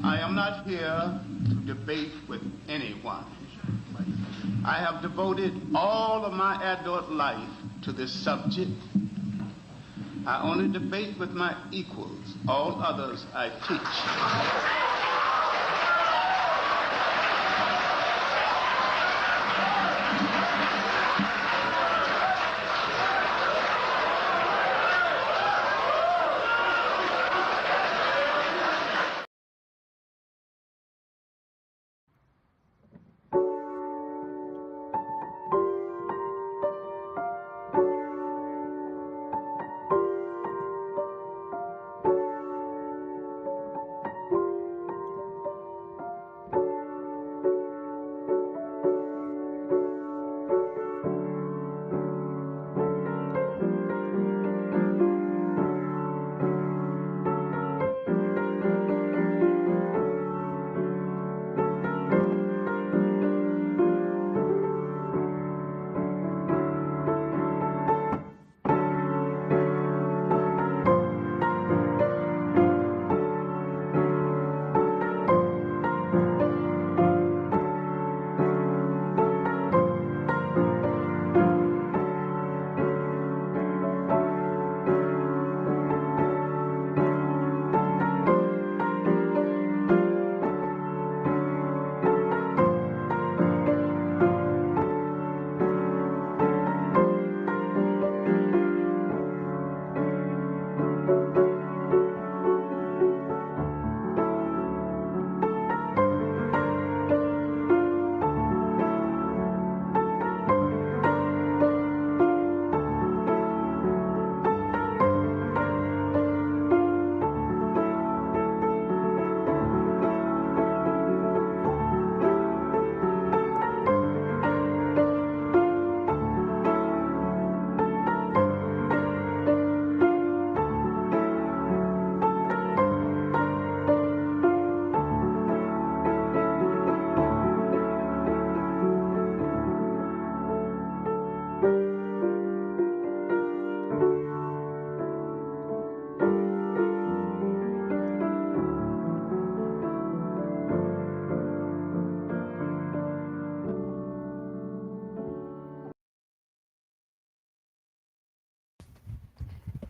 I am not here to debate with anyone. I have devoted all of my adult life to this subject. I only debate with my equals. All others I teach.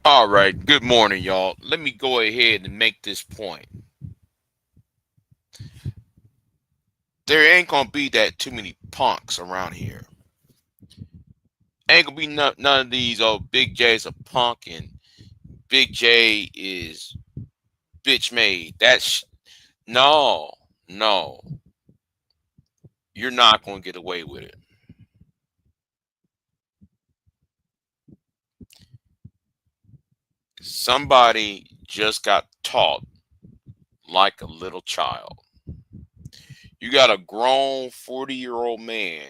All right, good morning, y'all. Let me go ahead and make this point. There ain't gonna be that too many punks around here. Ain't gonna be none of these. Oh, Big J's a punk and Big J is bitch made. No, no. You're not gonna get away with it. Somebody just got taught like a little child. You got a grown 40-year-old man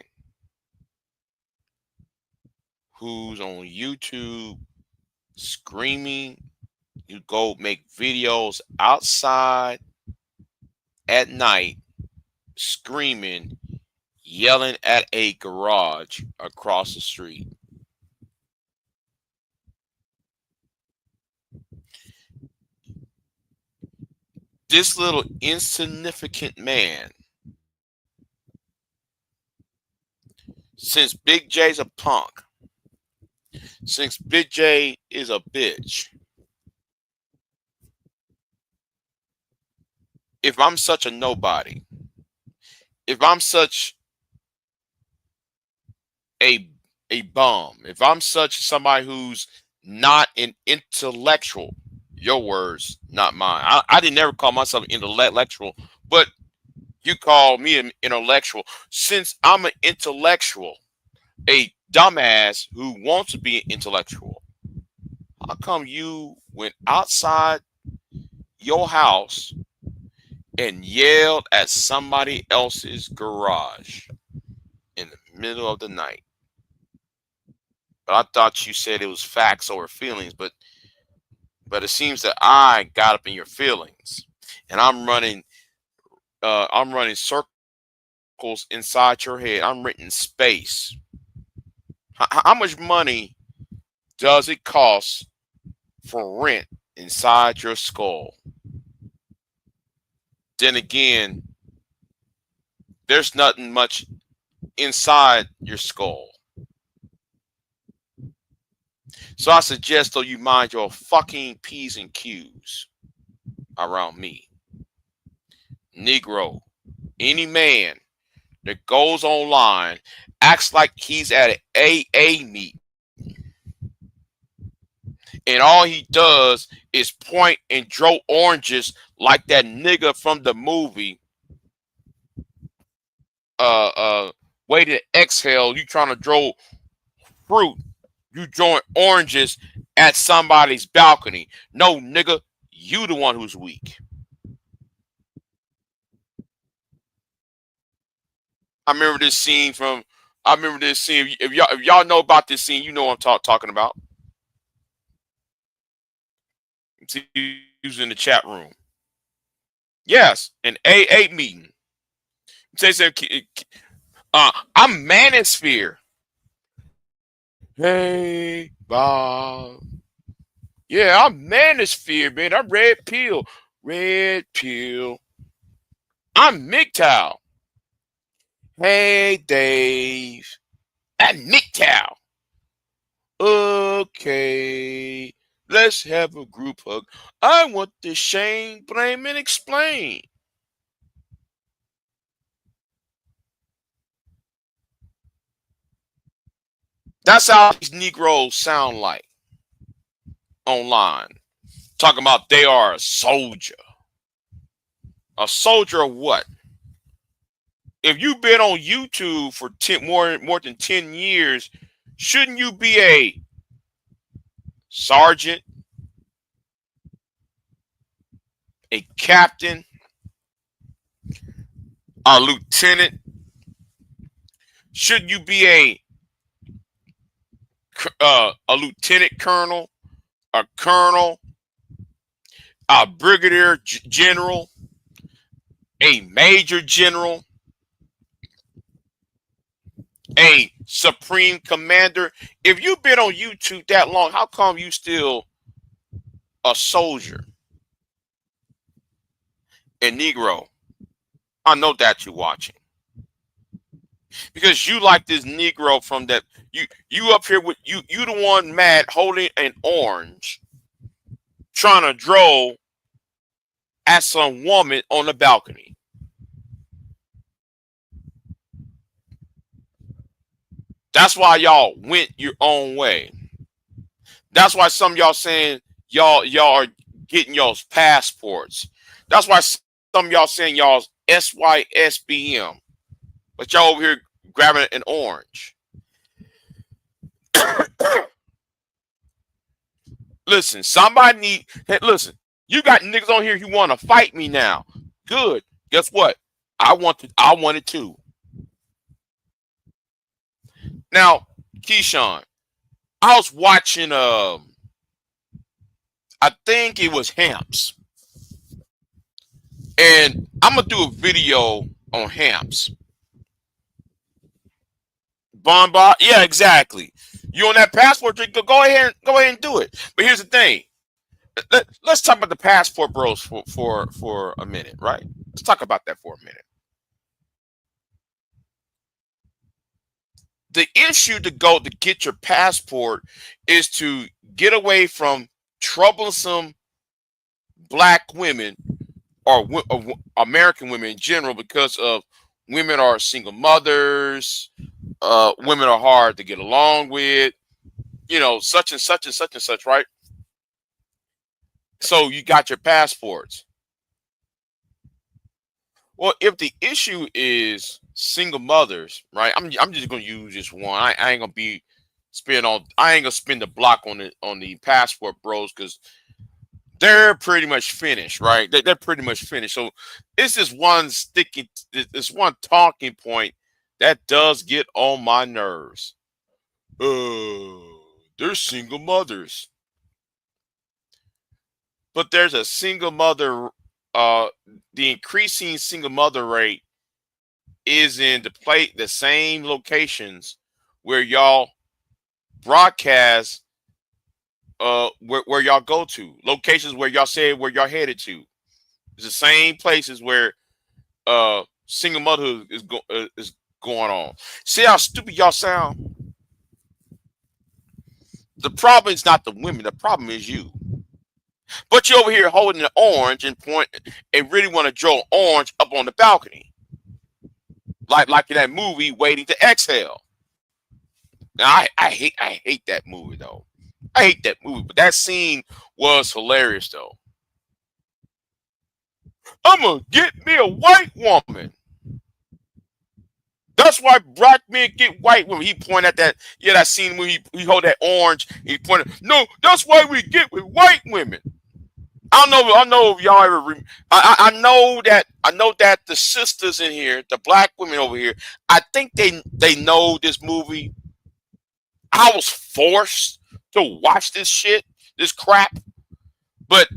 who's on YouTube screaming. You go make videos outside at night, screaming, yelling at a garage across the street. This little insignificant man, since Big J's a punk, since Big J is a bitch, if I'm such a nobody, if I'm such a bum, if I'm such somebody who's not an intellectual, your words, not mine. I didn't ever call myself intellectual, but you call me an intellectual. Since I'm an intellectual, a dumbass who wants to be an intellectual, how come you went outside your house and yelled at somebody else's garage in the middle of the night? But I thought you said it was facts over feelings, but it seems that I got up in your feelings, and I'm running circles inside your head. I'm renting space. How much money does it cost for rent inside your skull? then again, there's nothing much inside your skull. So I suggest though you mind your fucking P's and Q's around me. Negro, any man that goes online, acts like he's at an AA meet, and all he does is point and draw oranges like that nigga from the movie Way to Exhale. You trying to draw fruit, you drawing oranges at somebody's balcony. No, nigga, you the one who's weak. I remember this scene. If y'all know about this scene, you know what I'm talking about. See, who's in the chat room? Yes, an AA meeting. Say, I'm Manosphere. Hey, Bob. Yeah, I'm Manosphere, man. I'm Red Pill. Red Pill. I'm MGTOW. Hey, Dave. I'm MGTOW. Okay. Let's have a group hug. I want to shame, blame, and explain. That's how these Negroes sound like online. Talking about they are a soldier. A soldier of what? If you've been on YouTube for more than 10 years, shouldn't you be a sergeant, a captain, a lieutenant? Shouldn't you be a lieutenant colonel, a colonel, a brigadier general, a major general, a supreme commander? If you've been on YouTube that long, how come you still a soldier? And Negro, I know that you're watching, because you like this Negro from that. You up here with you the one mad holding an orange, trying to draw at some woman on the balcony. That's why y'all went your own way. That's why some of y'all saying y'all are getting y'all's passports. That's why some of y'all saying y'all's SYSBM, but y'all over here grabbing an orange. Listen, listen, you got niggas on here who want to fight me now. Good. Guess what? I want it too. Now, Keyshawn, I was watching I think it was Hamps. And I'm gonna do a video on Hamps. Bonbon, yeah, exactly. You on that passport? Go ahead and do it. But here's the thing. Let's talk about the passport bros for a minute, right? Let's talk about that for a minute. The issue to get your passport is to get away from troublesome black women or American women in general, because of women are single mothers, women are hard to get along with, such and such and such and such, right? So you got your passports. Well, if the issue is single mothers, right? I'm just gonna use this one. I ain't gonna spend the block on the passport bros, because they're pretty much finished, right? They're pretty much finished. So it's this one talking point that does get on my nerves. They're single mothers. But there's a single mother, the increasing single mother rate is in the same locations where y'all broadcast, where y'all go to, locations where y'all say where y'all headed to. It's the same places where single motherhood is going on. See how stupid y'all sound? The problem is not the women. The problem is you. But you over here holding the orange and point and really want to draw orange up on the balcony, like in that movie, Waiting to Exhale. Now, I hate that movie though. I hate that movie, but that scene was hilarious though. I'm gonna get me a white woman. That's why black men get white women. He pointed at that, yeah, that scene where he hold that orange. He pointed, no, that's why we get with white women. I know if y'all ever. I know that the sisters in here, the black women over here, I think they know this movie. I was forced to watch this shit, this crap, but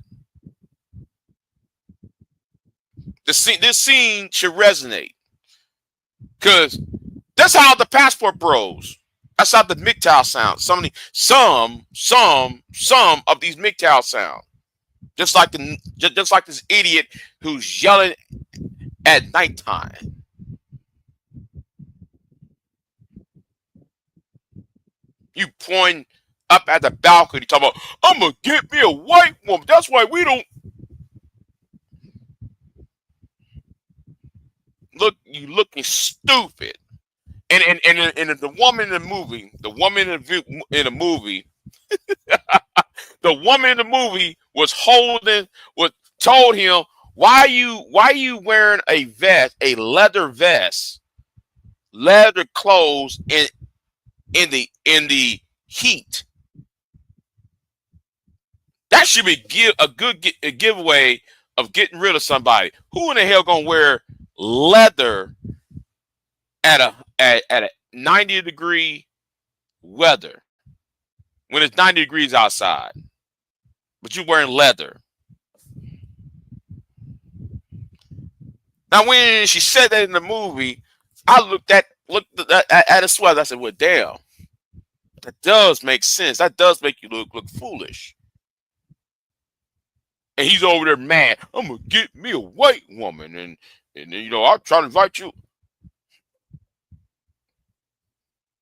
this scene should resonate because that's how the Passport Bros. That's how the MGTOW sound. Some of these MGTOW sound. Just like this idiot who's yelling at nighttime. You point up at the balcony talking about, I'm gonna get me a white woman. That's why we don't you looking stupid. And the woman in the movie, the woman in the movie was told him, why you wearing a vest, a leather vest, leather clothes in the heat? That should be a giveaway of getting rid of somebody. Who in the hell gonna wear leather at a 90-degree weather when it's 90 degrees outside, but you're wearing leather? Now, when she said that in the movie, I looked at a sweater. I said, well, damn, that does make sense. That does make you look foolish. And he's over there mad. I'm gonna get me a white woman, and I'll try to invite you.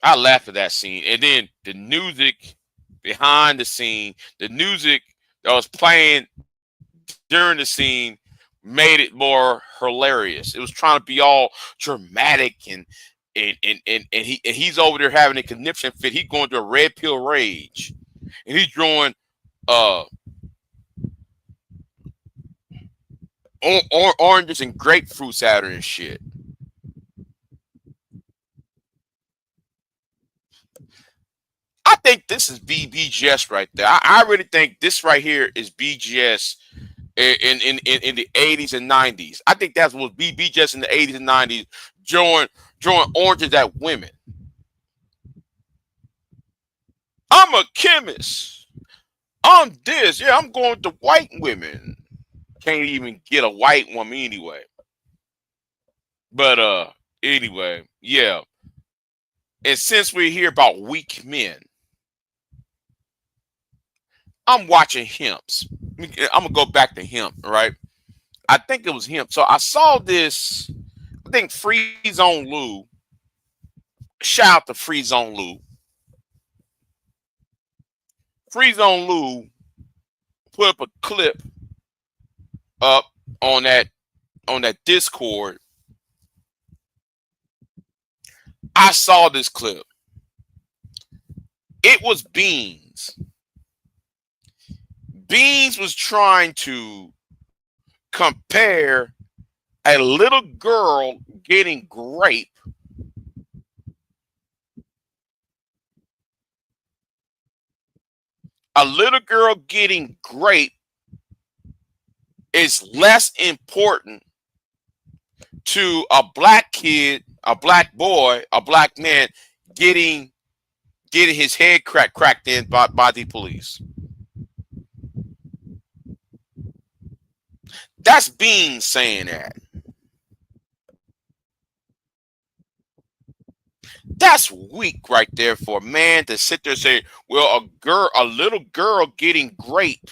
I laughed at that scene, and then the music behind the scene, the music that was playing during the scene, made it more hilarious. It was trying to be all dramatic, and he's over there having a conniption fit. He's going through a red pill rage, and he's drawing oranges and grapefruits at her and shit. I think this is BGS right there. I really think this right here is BGS in the 80s and 90s. I think that's what BGS in the 80s and 90s, drawing oranges at women. I'm a chemist. I'm this. Yeah, I'm going to white women. Can't even get a white woman anyway. But anyway, yeah. And since we're here about weak men, I'm watching Hemps. I'm gonna go back to Hemp, right? I think it was Hemp. So I saw this. I think Free Zone Lou. Shout out to Free Zone Lou. Free Zone Lou put up a clip up on that Discord. I saw this clip. It was Beans. Beans was trying to compare a little girl getting grape is less important to a black kid, a black boy, a black man getting his head cracked in by the police. That's Beans saying that. That's weak right there for a man to sit there and say, well, a little girl getting grape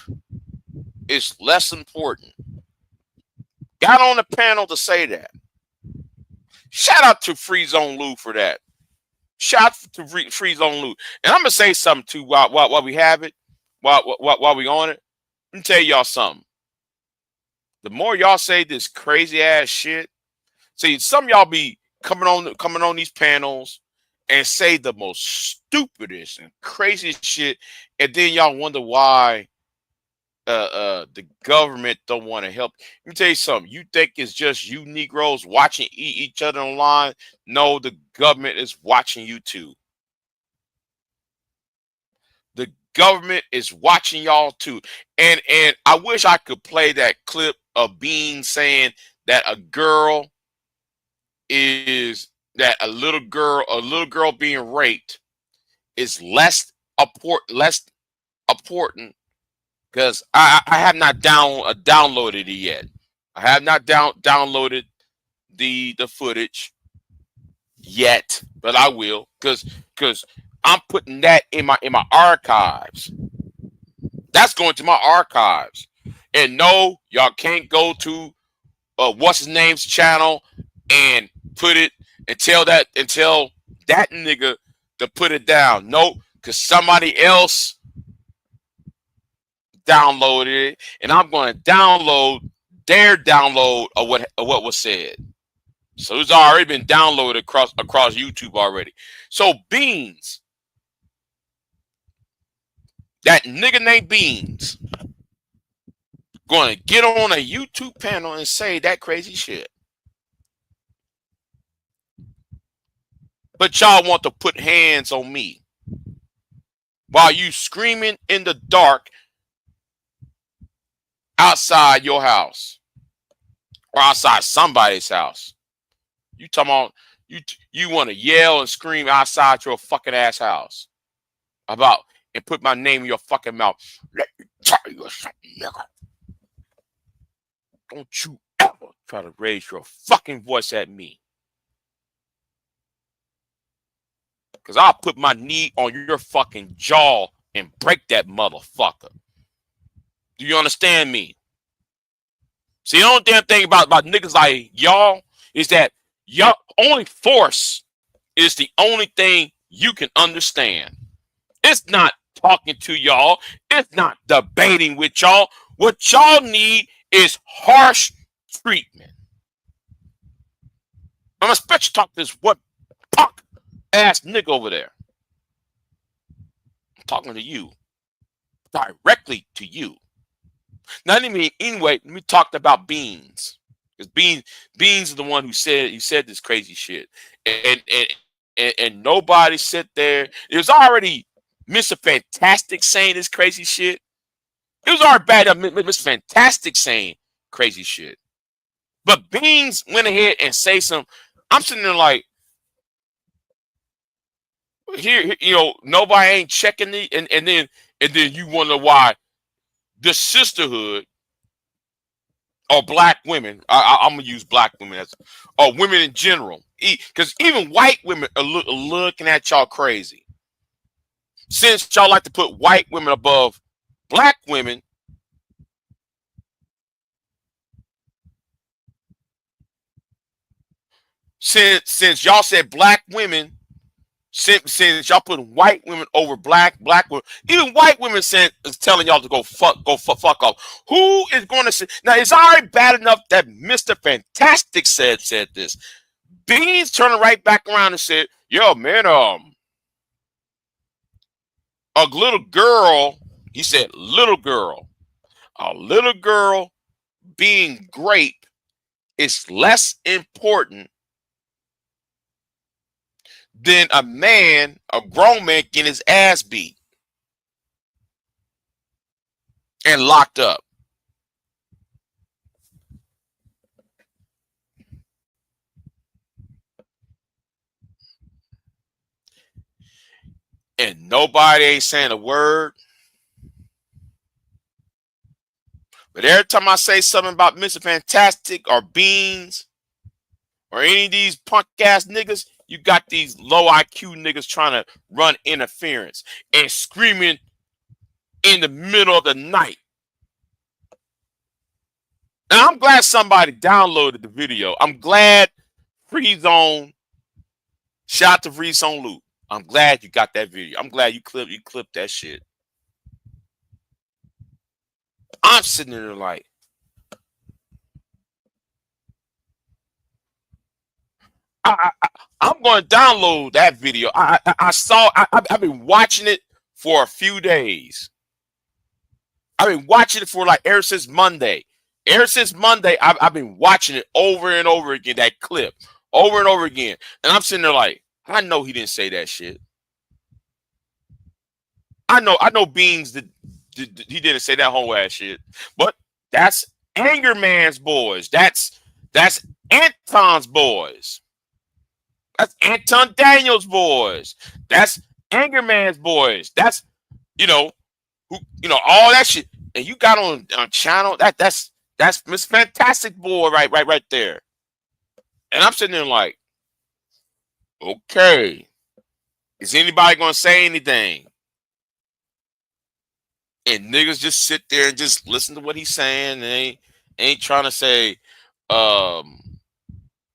is less important. got on the panel to say that. Shout out to Free Zone Lou for that. Shout out to Free Zone Lou. And I'm gonna say something too while we have it, while we on it. Let me tell y'all something. The more y'all say this crazy ass shit, see, some of y'all be coming on these panels and say the most stupidest and craziest shit, and then y'all wonder why the government don't want to help. Let me tell you something. You think it's just you Negroes watching each other online? No, the government is watching you too. The government is watching y'all too. And I wish I could play that clip of Bean saying that a little girl being raped is less important, because I have not downloaded it yet. I have not downloaded the footage yet, but I will, because I'm putting that in my archives. That's going to my archives. And no, y'all can't go to what's his name's channel and put it and tell that nigga to put it down. Nope, because somebody else downloaded it, and I'm going to download their download of what was said. So it's already been downloaded across YouTube already. So Beans, that nigga named Beans, going to get on a YouTube panel and say that crazy shit. But y'all want to put hands on me while you screaming in the dark outside your house or outside somebody's house. You talking about you want to yell and scream outside your fucking ass house about and put my name in your fucking mouth. Let me tell you something, nigga. Don't you ever try to raise your fucking voice at me. Because I'll put my knee on your fucking jaw and break that motherfucker. Do you understand me? See, the only damn thing about niggas like y'all is that y'all only force is the only thing you can understand. It's not talking to y'all. It's not debating with y'all. What y'all need is harsh treatment. I'm expect you to talk to this what punk ass nigga over there. I'm talking to you. Directly to you. Now, anyway, we talked about Beans. Because Beans is the one who said this crazy shit. And nobody sit there. It was already Mr. Fantastic saying this crazy shit. It was already bad that Mr. Fantastic saying crazy shit. But Beans went ahead and say some. I'm sitting there like, here, nobody ain't checking the, and then you wonder why the sisterhood or black women, I'm gonna use black women as, or women in general, because even white women are looking at y'all crazy. Since y'all like to put white women above black women, since y'all said black women, since y'all put white women over black women, even white women is telling y'all to go fuck off. Who is going to say now? It's already bad enough that Mr. Fantastic said this. Beans turning right back around and said, "Yo, man, a little girl." He said, a little girl being great is less important than a grown man getting his ass beat and locked up. And nobody ain't saying a word. But every time I say something about Mr. Fantastic or Beans or any of these punk ass niggas, you got these low IQ niggas trying to run interference and screaming in the middle of the night. And I'm glad somebody downloaded the video. I'm glad Free Zone, shout out to Free Zone Loop. I'm glad you got that video. I'm glad you clipped that shit. I'm sitting there like, I'm going to download that video. I've been watching it for a few days. I've been watching it for like ever since Monday. Ever since Monday, I've been watching it over and over again, that clip, over and over again. And I'm sitting there like, I know he didn't say that shit. I know Beans that he didn't say that whole ass shit. But that's Anger Man's boys. That's Anton's boys. That's Anton Daniels' boys. That's Anger Man's boys. That's all that shit. And you got on channel that's Miss Fantastic boy right there. And I'm sitting there like, okay, is anybody gonna say anything? And niggas just sit there and just listen to what he's saying. And ain't trying to say,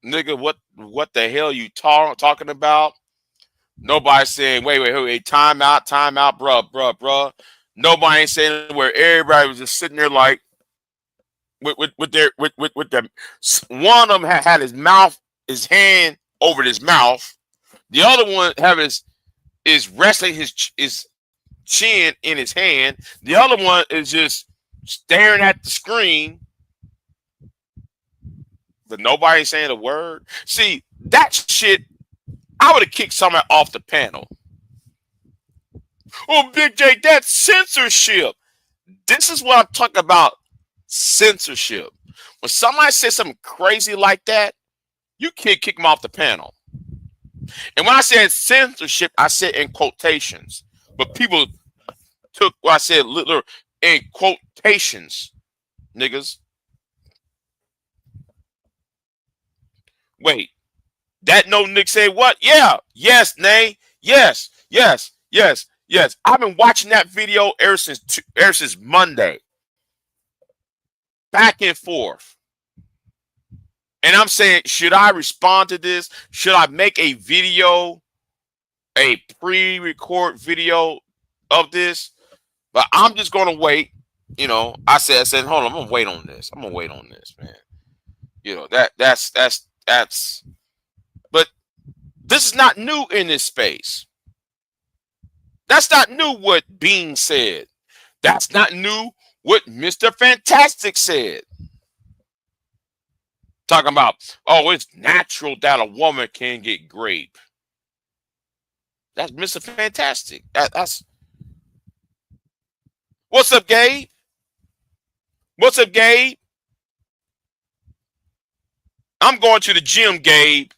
nigga, what the hell you talking about? Nobody saying, wait, time out, bruh. Nobody ain't saying where everybody was just sitting there like with their one of them had his hand over his mouth. The other one is resting his chin in his hand. The other one is just staring at the screen. But nobody saying a word. See, that shit, I would have kicked someone off the panel. Oh, Big J, that's censorship. This is what I'm talking about. Censorship. When somebody says something crazy like that, you can't kick them off the panel. And when I said censorship, I said in quotations. But people took what I said literally in quotations, niggas. Wait, that no Nick say what? Yeah, yes, nay, yes. I've been watching that video ever since Monday, back and forth. And I'm saying, should I respond to this? Should I make a video, a pre-record video of this? But I'm just gonna wait. I said, hold on, I'm gonna wait on this. Man. That's. But this is not new in this space. That's not new what Bean said. That's not new what Mr. Fantastic said. Talking about, it's natural that a woman can get raped. That's Mr. Fantastic. That's. What's up, Gabe? I'm going to the gym, Gabe.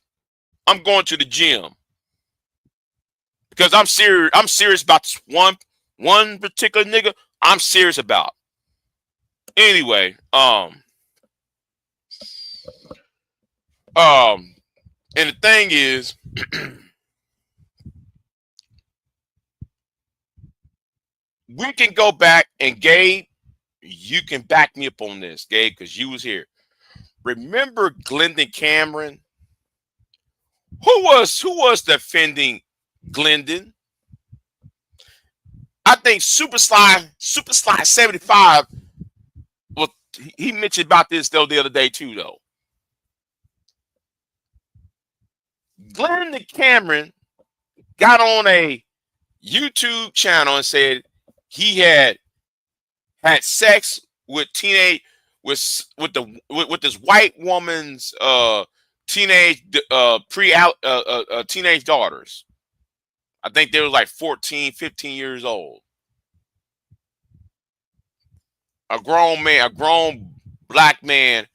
I'm going to the gym. Because I'm serious. I'm serious about this one particular nigga. I'm serious about. Anyway, and the thing is, we can go back, and Gabe, you can back me up on this, Gabe, because you was here. Remember Glendon Cameron? Who was defending Glendon? I think Super Sly 75. Well, he mentioned about this though the other day too, though. Glendon Cameron got on a YouTube channel and said he had sex with this white woman's teenage teenage daughters. I think they were like 14, 15 years old. A grown black man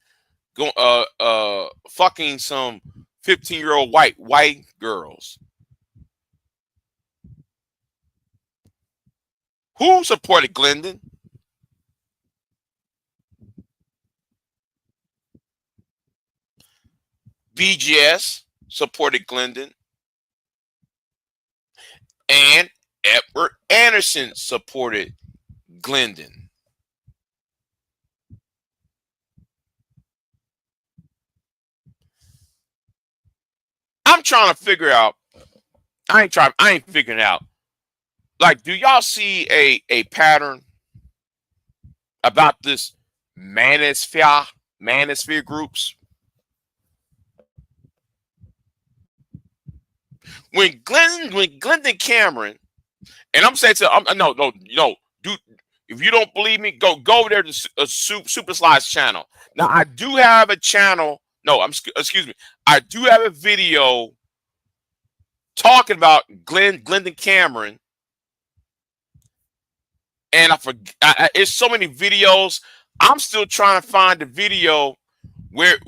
fucking some 15-year-old white girls. Who supported Glendon? BGS supported Glendon. And Edward Anderson supported Glendon. I'm trying to figure out. I ain't figuring out. Like, do y'all see a pattern about this manosphere groups? When Glendon Cameron, and I'm saying to no, dude, if you don't believe me, go over there to Super Slides channel. Now I do have a channel. No, excuse me. I do have a video talking about Glendon Cameron, and I forget. It's so many videos. I'm still trying to find the video where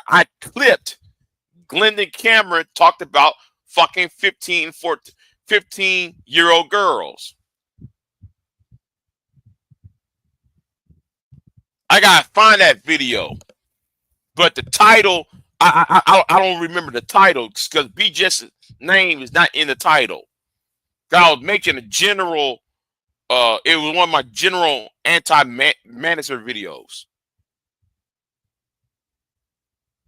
I clipped Glendon Cameron talked about fucking 15-year-old girls. I gotta find that video, but the title I don't remember the title because BJ's name is not in the title. I was making a general. It was one of my general anti-manager videos,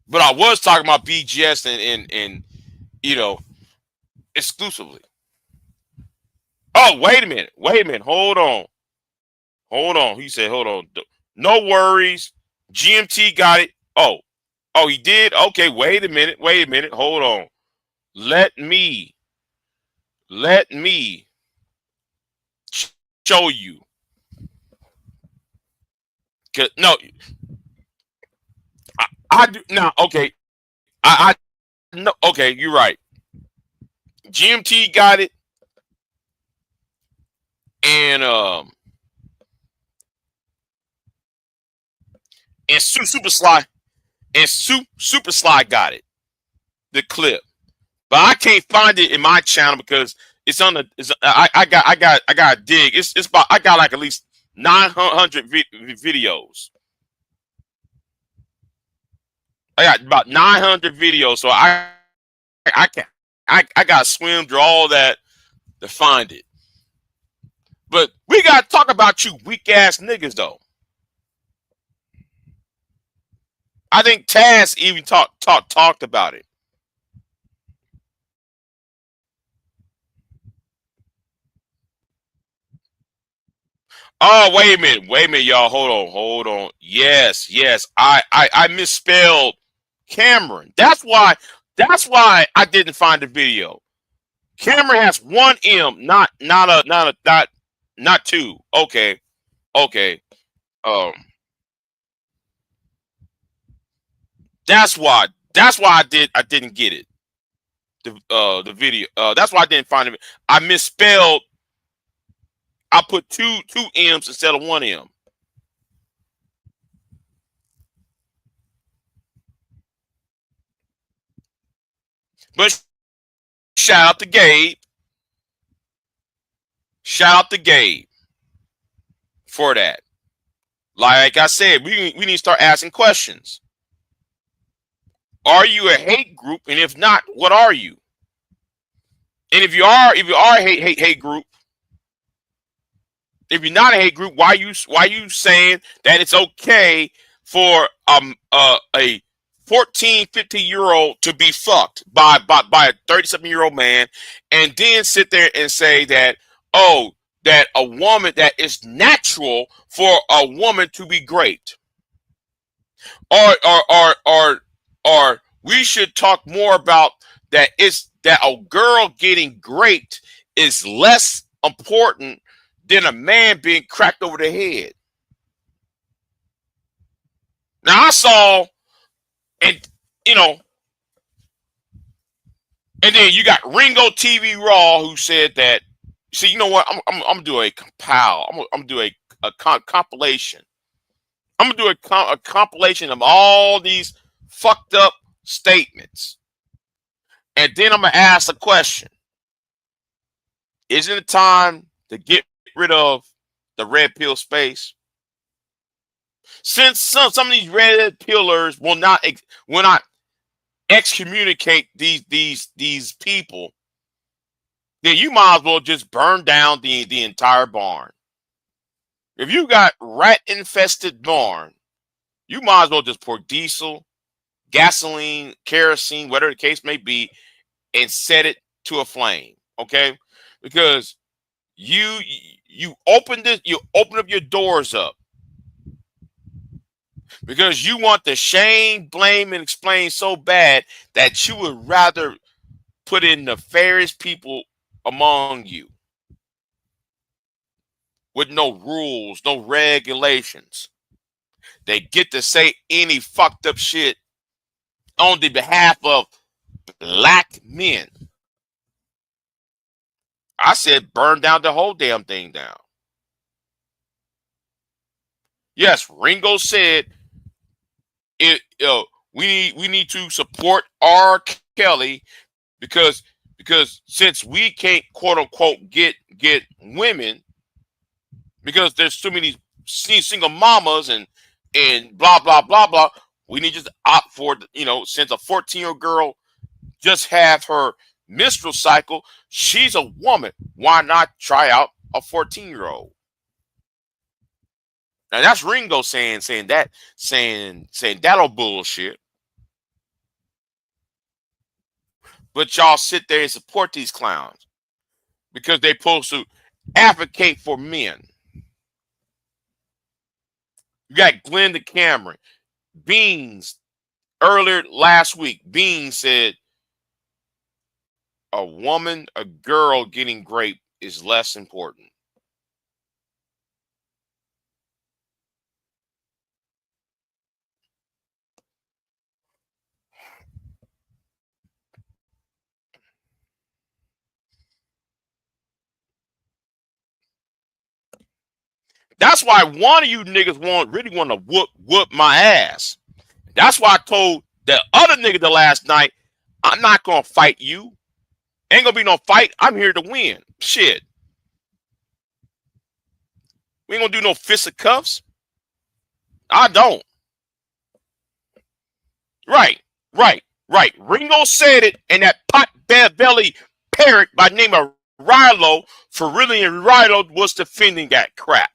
but I was talking about BGS and exclusively. Oh, wait a minute. Hold on. He said, hold on. No worries. GMT got it. Oh, he did? Okay, wait a minute. Hold on. Let me show you. No, I do now. Okay, I no. Okay, you're right. GMT got it, and Super Sly Super Sly got it. The clip, but I can't find it in my channel because it's on the. I got to dig. It's about. I got like at least 900 videos. I got about 900 videos, so I can't. I got to swim through all that to find it. But we got to talk about you weak ass niggas though. I think Taz even talked about it. Oh, wait a minute, y'all. Hold on. Yes. I misspelled Cameron. That's why I didn't find the video. Cameron has one M, not two. Okay. That's why I didn't get it. The video. That's why I didn't find it. I misspelled. I put two M's instead of one M. But shout out to Gabe. For that. Like I said, we need to start asking questions. Are you a hate group? And if not, what are you? And if you are a hate group, if you're not a hate group, why you saying that it's okay for a 14, 15-year-old to be fucked by a 37-year-old man, and then sit there and say that that a woman, that it's natural for a woman to be great, or we should talk more about that that a girl getting great is less important than a man being cracked over the head. Now I saw, and and then you got Ringo TV Raw who said that. See, you know what? I'm doing a compile. I'm doing a compilation. I'm gonna do a compilation of all these fucked up statements, and then I'm gonna ask a question: isn't it time to get rid of the red pill space? Since some of these red pillers will not excommunicate these people, then you might as well just burn down the entire barn. If you got rat infested barn, you might as well just pour diesel gasoline, kerosene, whatever the case may be, and set it to a flame. Okay, because you open this, you open up your doors up because you want to shame, blame, and explain so bad that you would rather put in nefarious people among you with no rules, no regulations. They get to say any fucked up shit on the behalf of black men. I said burn down the whole damn thing down. Yes, Ringo said it. We need to support R. Kelly because since we can't quote unquote get women because there's too many single mamas and blah blah blah blah. We need to just opt for since a 14-year-old girl just have her menstrual cycle, she's a woman. Why not try out a 14-year-old? Now that's Ringo saying that'll bullshit. But y'all sit there and support these clowns because they're supposed to advocate for men. You got Glenda Cameron. Beans, earlier last week, Beans said a girl getting raped is less important. That's why one of you niggas really want to whoop my ass. That's why I told the other nigga the last night, I'm not gonna fight you. Ain't gonna be no fight. I'm here to win. Shit. We ain't gonna do no fisticuffs. I don't. Right. Ringo said it, and that pot belly parrot by name of Rilo, for really, and Rilo was defending that crap.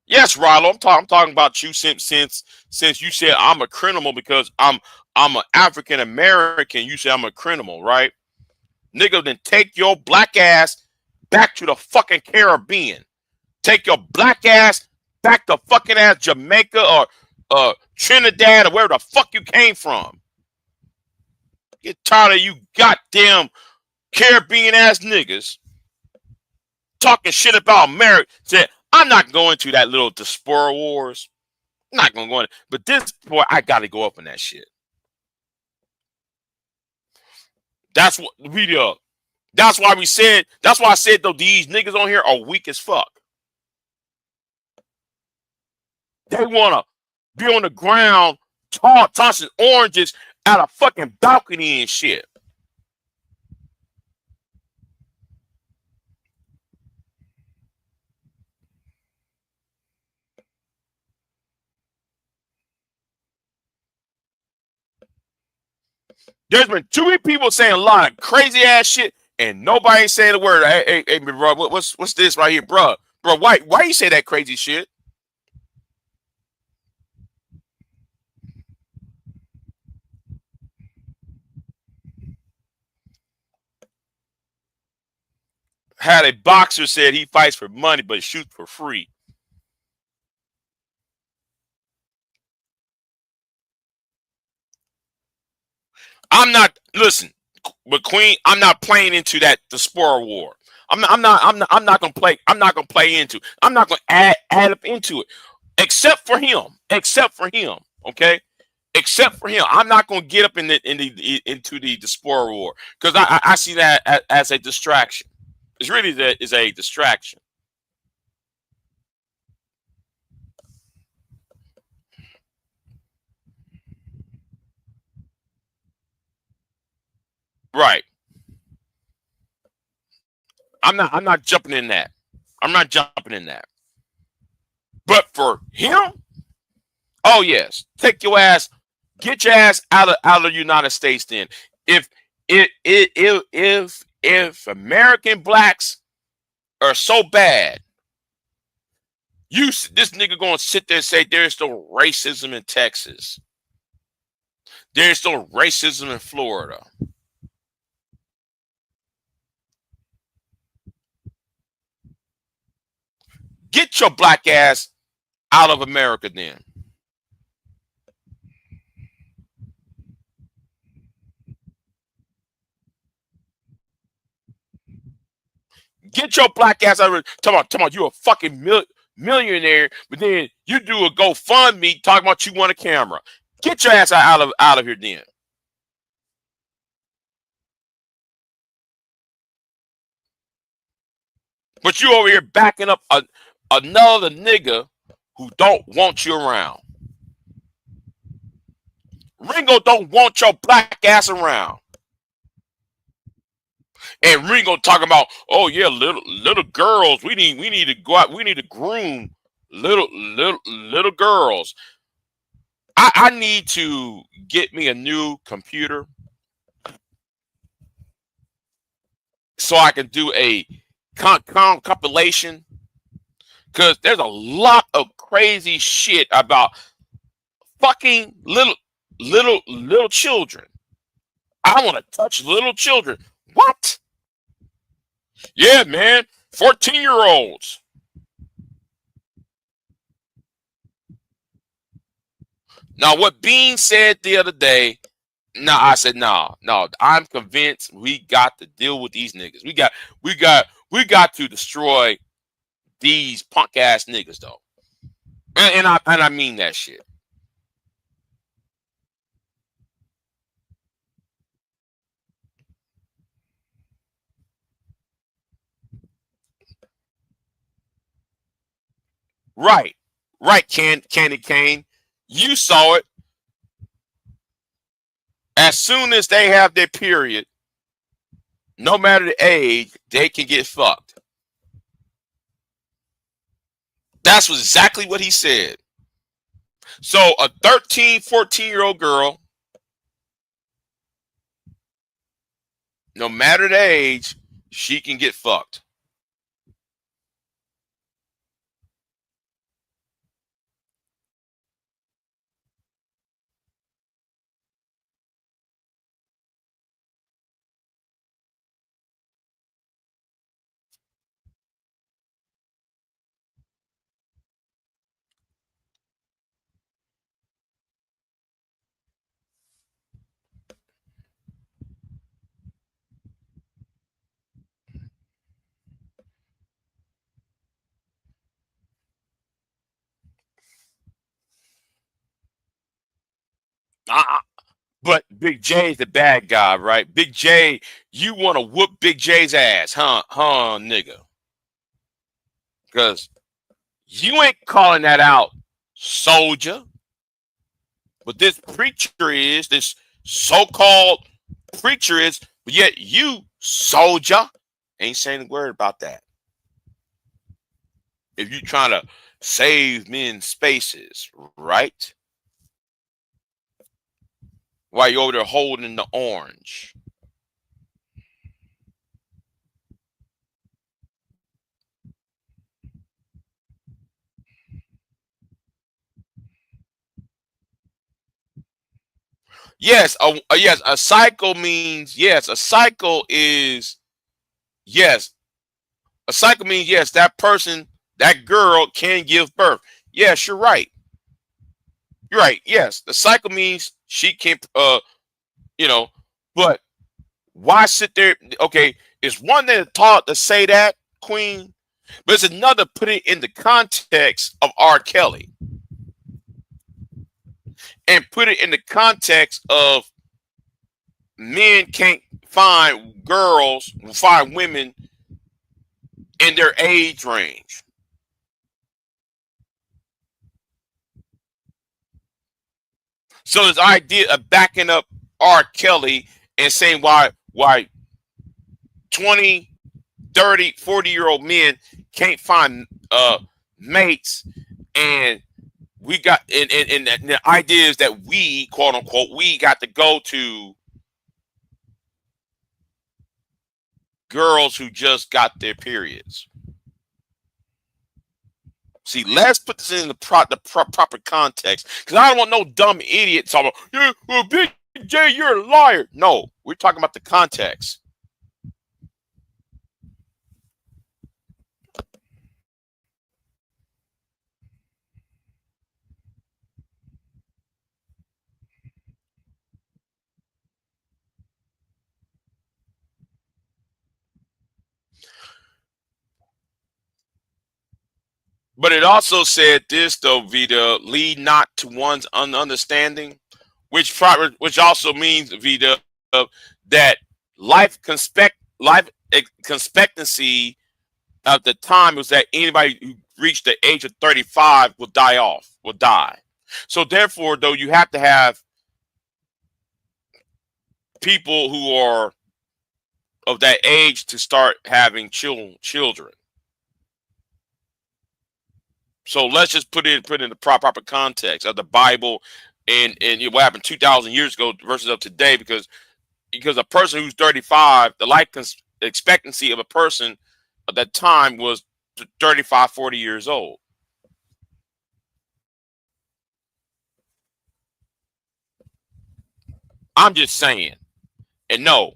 Yes, Rilo, I'm talking about you since you said I'm a criminal because I'm an African American. You say I'm a criminal, right? Nigga, then take your black ass back to the fucking Caribbean. Take your black ass back to fucking ass Jamaica or Trinidad or wherever the fuck you came from. Get tired of you goddamn Caribbean ass niggas talking shit about America. Said, I'm not going to that little diaspora wars. I'm not going to go in. But this boy, I got to go up on that shit. That's what we That's why I said though these niggas on here are weak as fuck. They want to be on the ground tossing oranges out of fucking balcony and shit. There's been too many people saying a lot of crazy ass shit, and nobody saying a word. Hey, bro, what's this right here, bro? Bro, why you say that crazy shit? Had a boxer said he fights for money but shoots for free. I'm not listen, but Queen, I'm not playing into the spore war. I'm not gonna play. I'm not gonna play into. I'm not gonna add up into it, except for him. Okay, except for him. I'm not gonna get up into the spore war because I see that as a distraction. It's really is a distraction. Right. I'm not jumping in that. I'm not jumping in that. But for him, oh yes, take your ass, get your ass out of the United States. Then, if American blacks are so bad, this nigga gonna sit there and say there's no racism in Texas. There's still racism in Florida. Get your black ass out of America then. Get your black ass out of here. Talking about you a fucking millionaire, but then you do a GoFundMe talking about you want a camera. Get your ass out of here then. But you over here backing up another nigga who don't want you around. Ringo don't want your black ass around. And Ringo talking about, oh yeah, little girls. We need to go out. We need to groom little girls. I need to get me a new computer so I can do a compilation, because there's a lot of crazy shit about fucking little children. I want to touch little children. What? Yeah, man. 14-year-olds. Now, what Bean said the other day, I said, no. I'm convinced we got to deal with these niggas. We got to destroy these punk ass niggas though. And I mean that shit. Right. Candy Cane. You saw it. As soon as they have their period, no matter the age, they can get fucked. That's exactly what he said. So a 13, 14-year-old girl, no matter the age, she can get fucked. But Big J's the bad guy, right? Big J, you want to whoop Big J's ass, huh, nigga? Because you ain't calling that out, soldier. But this preacher is, this so-called preacher is, but yet you, soldier, ain't saying a word about that. If you trying to save men's spaces, right? While you're over there holding the orange. Yes, yes, a cycle means, yes, a cycle is, yes, a cycle means, yes, that person, that girl can give birth. Yes, you're right. You're right. Yes, the cycle means she can, you know, but why sit there? Okay, it's one thing to say that, Queen, but it's another put it in the context of R. Kelly and put it in the context of men can't find women in their age range. So this idea of backing up R. Kelly and saying why 20, 30, 40-year-old men can't find mates, and we got and the idea is that we, quote unquote, we got to go to girls who just got their periods. See, let's put this in the proper context, because I don't want no dumb idiot talking about, yeah, well, Big J, you're a liar. No, we're talking about the context. But it also said this though, Vita, lead not to one's understanding, which also means, Vita, that life expectancy at the time was that anybody who reached the age of 35 will die. So therefore, though, you have to have people who are of that age to start having children. So let's just put it in the proper context of the Bible and what happened 2,000 years ago versus of today, because a person who's 35, the life expectancy of a person at that time was 35, 40 years old. I'm just saying. And no,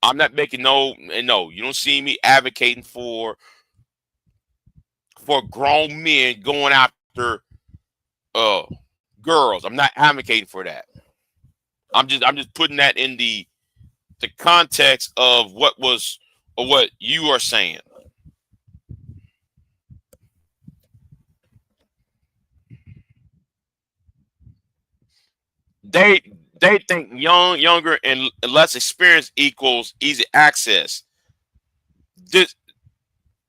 I'm not making no, you don't see me advocating for grown men going after uh girls. I'm not advocating for that. I'm just putting that in the context of what you are saying. They they think younger, and less experience equals easy access. This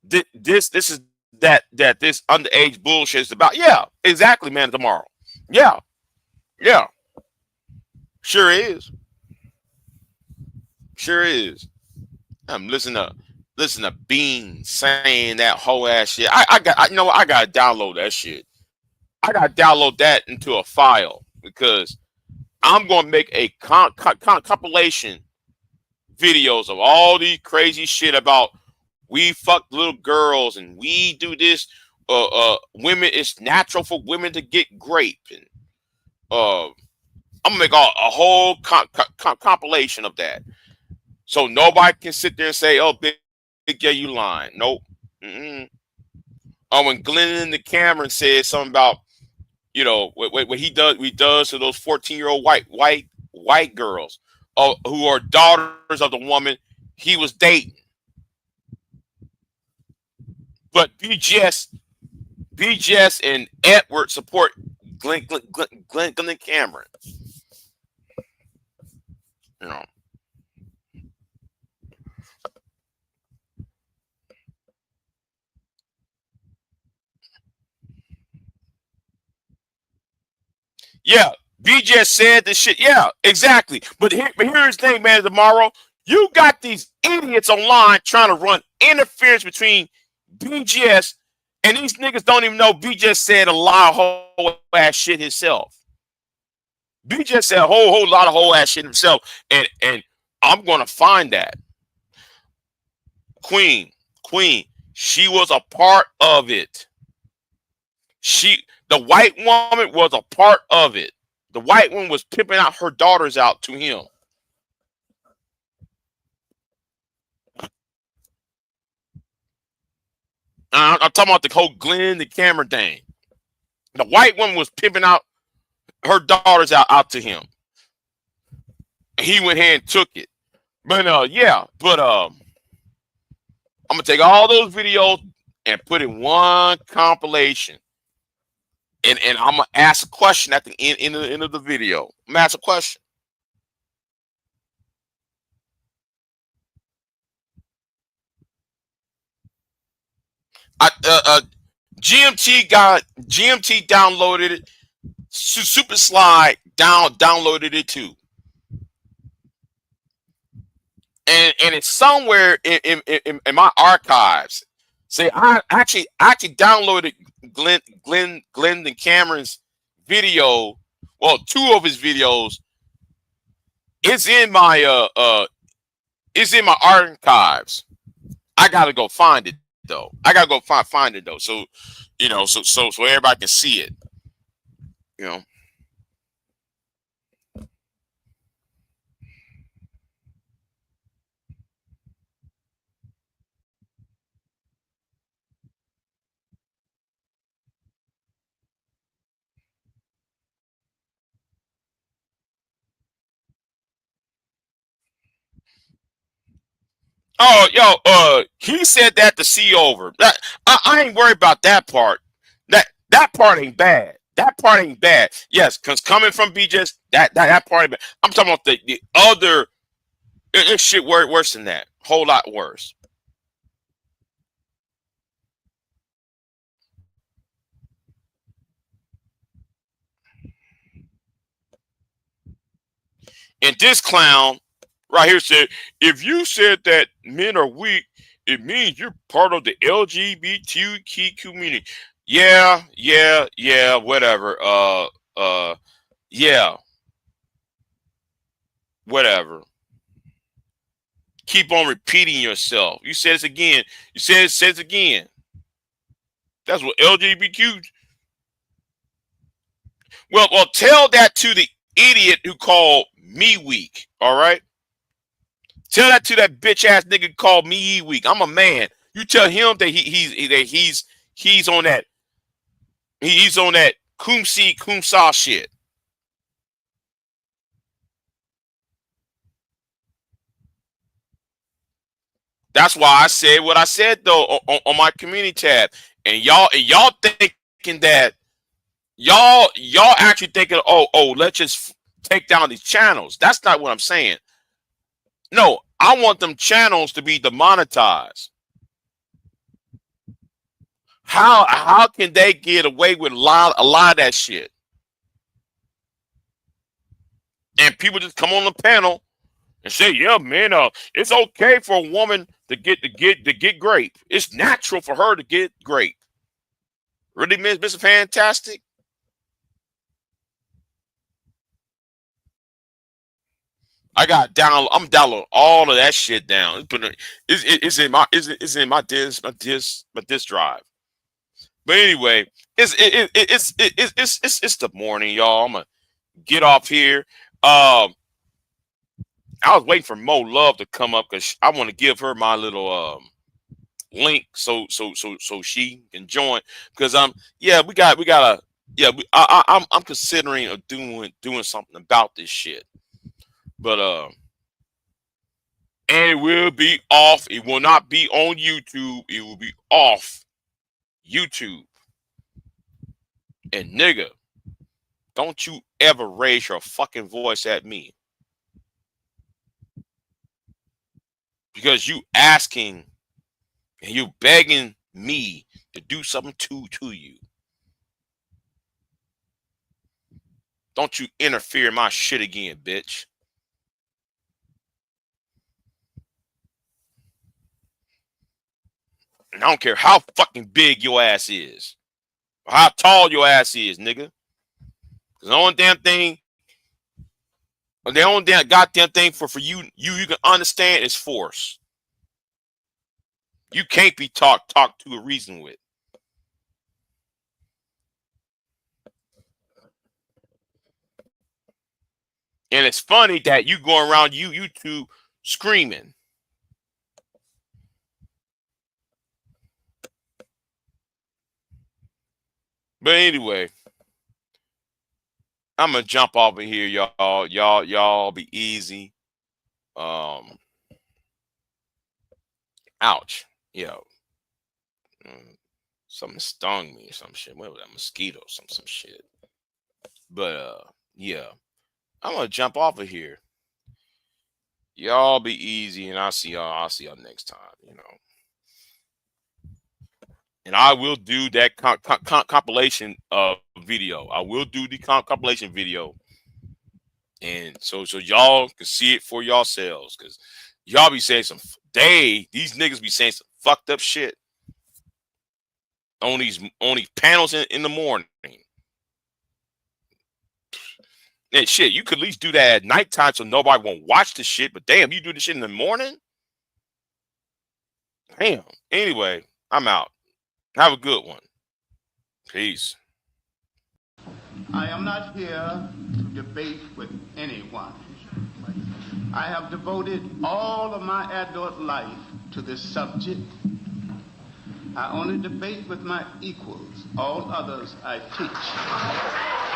this is that this underage bullshit is about. Yeah, exactly, man. Tomorrow. Yeah, yeah, sure is. Sure is. I'm listen to Bean saying that whole ass shit. You know what? I gotta download that shit. I gotta download that into a file, because I'm gonna make a compilation videos of all these crazy shit about we fuck little girls and we do this. Women, it's natural for women to get raped, and I'm gonna make a whole compilation of that, so nobody can sit there and say, "Oh, Big Gay, you lying." Nope. Mm-mm. Oh, when Glenn the Cameron said something about, what he does to those 14-year-old white girls, who are daughters of the woman he was dating. But BGS and Edward support Glenn Cameron. You know. Yeah, BGS said this shit. Yeah, exactly. But here's the thing, man. Tomorrow, you got these idiots online trying to run interference between BGS, and these niggas don't even know BGS said a lot of whole ass shit himself. BGS said a whole lot of whole ass shit himself, and I'm gonna find that. Queen, she was a part of it. The white woman was a part of it. The white woman was pimping out her daughters out to him. I'm talking about the whole Glenn the Cameron thing. The white woman was pimping out her daughters out to him. And he went ahead and took it. But yeah, but I'm gonna take all those videos and put in one compilation. And I'm gonna ask a question at the end of the video. I'm gonna ask a question. GMT downloaded it. Super Slide downloaded it too, and it's somewhere in my archives. See, I actually downloaded Glenn and Cameron's video. Well, two of his videos. It's in my archives. I gotta go find it though. I gotta go find it though. So, so everybody can see it. You know. Oh, he said that to see over. That I ain't worried about that part. That part ain't bad. That part ain't bad. Yes, because coming from BJ's, that part ain't bad. I'm talking about the other. It shit worse than that. Whole lot worse. And this clown right here said, if you said that men are weak, it means you're part of the LGBTQ community. Yeah, whatever. Yeah, whatever. Keep on repeating yourself. You said it again. You said it again. That's what LGBTQ. Well, tell that to the idiot who called me weak. All right. Tell that to that bitch ass nigga called me weak. I'm a man. You tell him that he's on that he's on that kumsa shit. That's why I said what I said though on my community tab. And y'all thinking that y'all actually thinking, let's just take down these channels. That's not what I'm saying. No, I want them channels to be demonetized. How can they get away with a lot of that shit? And people just come on the panel and say, "Yeah, man, it's okay for a woman to get grape. It's natural for her to get grape." Really, Mr. Fantastic? I'm downloading all of that shit down. It's in my disk drive. But anyway, it's the morning, y'all. I'm gonna get off here. I was waiting for Mo Love to come up because I want to give her my little link so she can join. Because we gotta I'm considering doing something about this shit. But and it will be off. It will not be on YouTube. It will be off YouTube. And nigga, don't you ever raise your fucking voice at me. Because you asking and you begging me to do something to you. Don't you interfere in my shit again, bitch. And I don't care how fucking big your ass is. Or how tall your ass is, nigga. Because the only goddamn thing for you can understand is force. You can't be talked to a reason with. And it's funny that you going around you two screaming. But anyway, I'm gonna jump off of here, y'all. Y'all be easy. Ouch. Yo. Something stung me or some shit. What was that? Mosquito, some shit. But yeah. I'm gonna jump off of here. Y'all be easy, and I'll see y'all next time, And I will do that compilation video. I will do the compilation video. And so y'all can see it for yourselves, because y'all be saying these niggas be saying some fucked up shit on these panels in the morning. And shit, you could at least do that at nighttime so nobody won't watch the shit. But damn, you do this shit in the morning? Damn. Anyway, I'm out. Have a good one. Peace. I am not here to debate with anyone. I have devoted all of my adult life to this subject. I only debate with my equals. All others I teach.